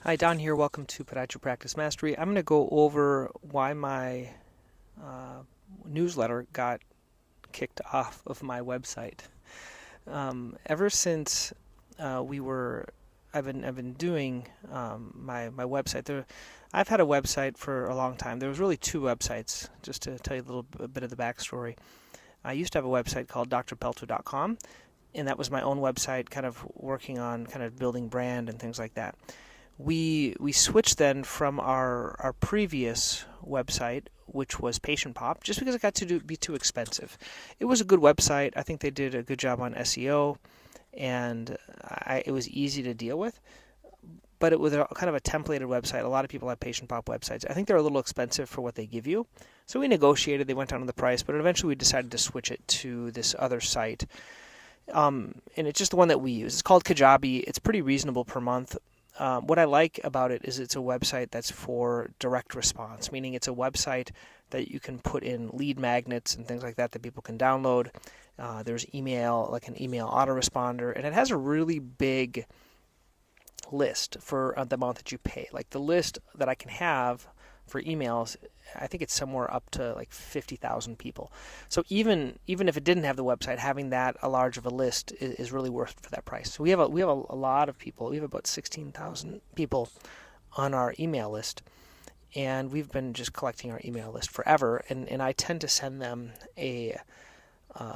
Hi, Don here. Welcome to Podiatry Practice Mastery. I'm going to go over why my newsletter got kicked off of my website. Ever since I've been doing my website. I've had a website for a long time. There was really two websites. Just to tell you a little bit of the backstory. I used to have a website called drpelto.com, and that was my own website, kind of working on kind of building brand and things like that. We switched then from our previous website, which was PatientPop, just because it got to be too expensive. It was a good website. I think they did a good job on SEO, and it was easy to deal with. But it was kind of a templated website. A lot of people have PatientPop websites. I think they're a little expensive for what they give you. So we negotiated. They went down on the price, but eventually we decided to switch it to this other site. And it's just the one that we use. It's called Kajabi. It's pretty reasonable per month. What I like about it is it's a website that's for direct response, meaning it's a website that you can put in lead magnets and things like that people can download. There's email, like an email autoresponder, and it has a really big list for the amount that you pay. Like the list that I can have for emails, I think it's somewhere up to like 50,000 people. So even if it didn't have the website, having that a large of a list is really worth it for that price. So we have a lot of people. We have about 16,000 people on our email list, and we've been just collecting our email list forever. And I tend to send them a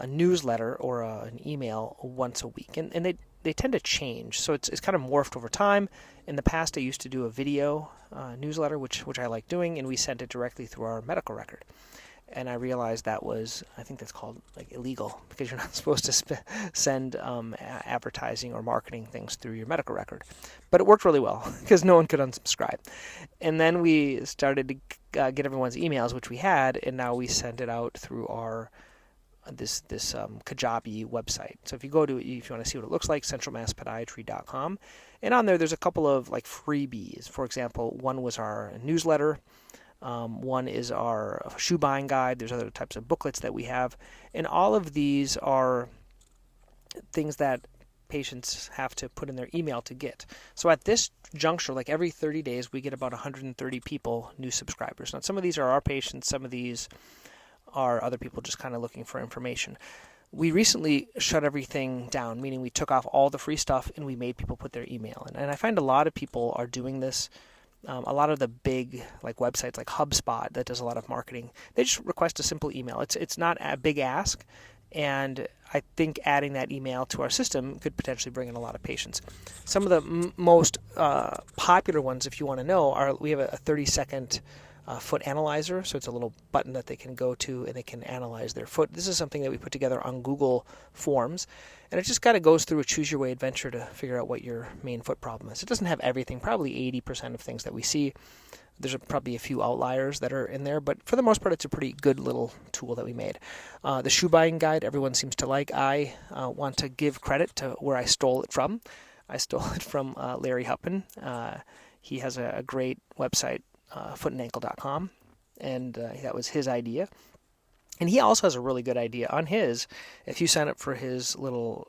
newsletter or an email once a week, and they tend to change, so it's kind of morphed over time. In the past, I used to do a video newsletter, which I like doing, and we sent it directly through our medical record. And I realized that was, I think that's called like illegal, because you're not supposed to send advertising or marketing things through your medical record. But it worked really well because no one could unsubscribe. And then we started to get everyone's emails, which we had, and now we send it out through our this Kajabi website. So if you go to it, if you want to see what it looks like, centralmasspodiatry.com, and on there's a couple of like freebies. For example, one was our newsletter, one is our shoe buying guide. There's other types of booklets that we have, and all of these are things that patients have to put in their email to get. So at this juncture, like every 30 days, we get about 130 people, new subscribers. Now some of these are our patients, some of these are other people just kind of looking for information. We recently shut everything down, meaning we took off all the free stuff and we made people put their email in. And I find a lot of people are doing this. A lot of the big like websites like HubSpot that does a lot of marketing, they just request a simple email. It's not a big ask, and I think adding that email to our system could potentially bring in a lot of patients. Some of the most popular ones, if you want to know, are we have a 30-second foot analyzer, so it's a little button that they can go to and they can analyze their foot. This is something that we put together on Google Forms, and it just kind of goes through a choose your way adventure to figure out what your main foot problem is. It doesn't have everything, probably 80% of things that we see. There's probably a few outliers that are in there, but for the most part, it's a pretty good little tool that we made. The shoe buying guide, everyone seems to like. I want to give credit to where I stole it from. I stole it from Larry Huppen. He has a great website, footandankle.com, and that was his idea. And he also has a really good idea on his. If you sign up for his little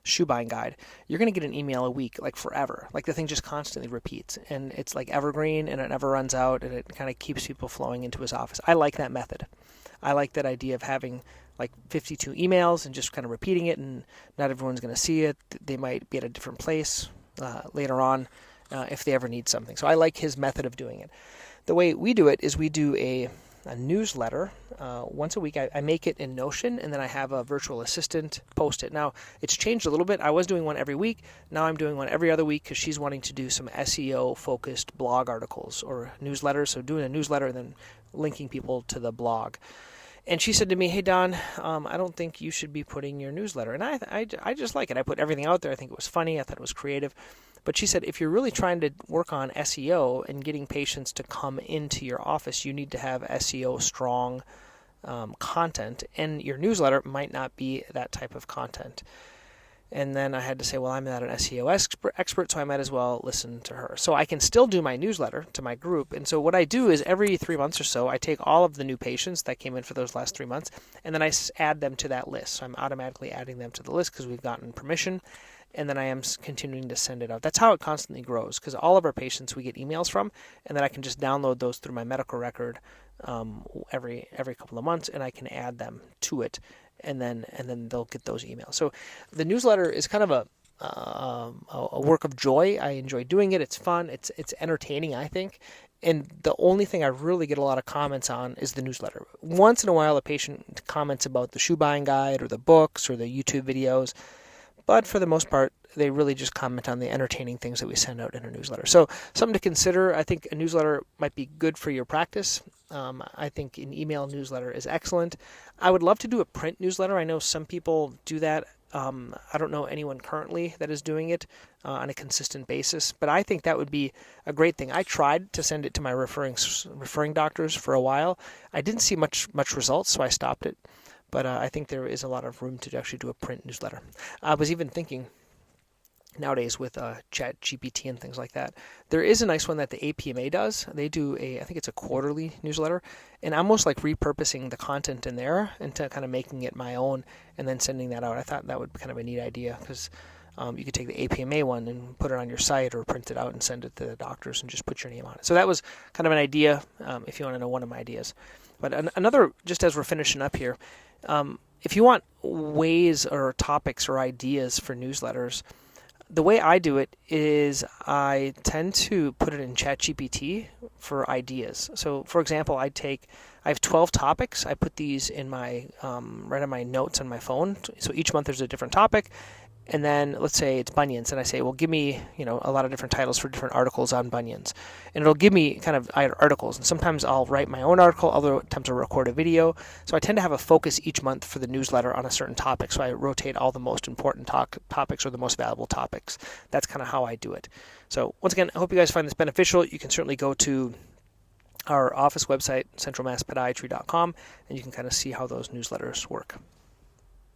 shoe buying guide, you're going to get an email a week, like forever. Like the thing just constantly repeats, and it's like evergreen, and it never runs out, and it kind of keeps people flowing into his office. I like that method. I like that idea of having like 52 emails and just kind of repeating it, and not everyone's going to see it. They might be at a different place later on. If they ever need something. So I like his method of doing it. The way we do it is we do a newsletter once a week. I make it in Notion, and then I have a virtual assistant post it. Now, it's changed a little bit. I was doing one every week. Now I'm doing one every other week because she's wanting to do some SEO-focused blog articles or newsletters. So doing a newsletter and then linking people to the blog. And she said to me, "Hey, Don, I don't think you should be putting your newsletter." And I just like it. I put everything out there. I think it was funny. I thought it was creative. But she said, if you're really trying to work on SEO and getting patients to come into your office, you need to have SEO strong content. And your newsletter might not be that type of content. And then I had to say, well, I'm not an SEO expert, so I might as well listen to her. So I can still do my newsletter to my group. And so what I do is every 3 months or so, I take all of the new patients that came in for those last 3 months, and then I add them to that list. So I'm automatically adding them to the list because we've gotten permission. and then I am continuing to send it out. That's how it constantly grows, because all of our patients we get emails from, and then I can just download those through my medical record every couple of months, and I can add them to it, and then they'll get those emails. So the newsletter is kind of a work of joy. I enjoy doing it. It's fun. It's entertaining, I think. And the only thing I really get a lot of comments on is the newsletter. Once in a while, a patient comments about the shoe buying guide or the books or the YouTube videos, but for the most part, they really just comment on the entertaining things that we send out in our newsletter. So something to consider. I think a newsletter might be good for your practice. I think an email newsletter is excellent. I would love to do a print newsletter. I know some people do that. I don't know anyone currently that is doing it on a consistent basis, but I think that would be a great thing. I tried to send it to my referring doctors for a while. I didn't see much results, so I stopped it. But I think there is a lot of room to actually do a print newsletter. I was even thinking nowadays with ChatGPT and things like that, there is a nice one that the APMA does. They do I think it's a quarterly newsletter, and I'm almost like repurposing the content in there into kind of making it my own and then sending that out. I thought that would be kind of a neat idea, because you could take the APMA one and put it on your site or print it out and send it to the doctors and just put your name on it. So that was kind of an idea, if you want to know one of my ideas. But another, just as we're finishing up here, if you want ways or topics or ideas for newsletters, the way I do it is I tend to put it in ChatGPT for ideas. So, for example, I have 12 topics. I put these in my right on my notes on my phone. So each month there's a different topic. And then let's say it's bunions, and I say, well, give me, a lot of different titles for different articles on bunions. And it'll give me kind of articles. And sometimes I'll write my own article, other times I'll record a video. So I tend to have a focus each month for the newsletter on a certain topic. So I rotate all the most important topics or the most valuable topics. That's kind of how I do it. So once again, I hope you guys find this beneficial. You can certainly go to our office website, centralmasspodiatry.com, and you can kind of see how those newsletters work.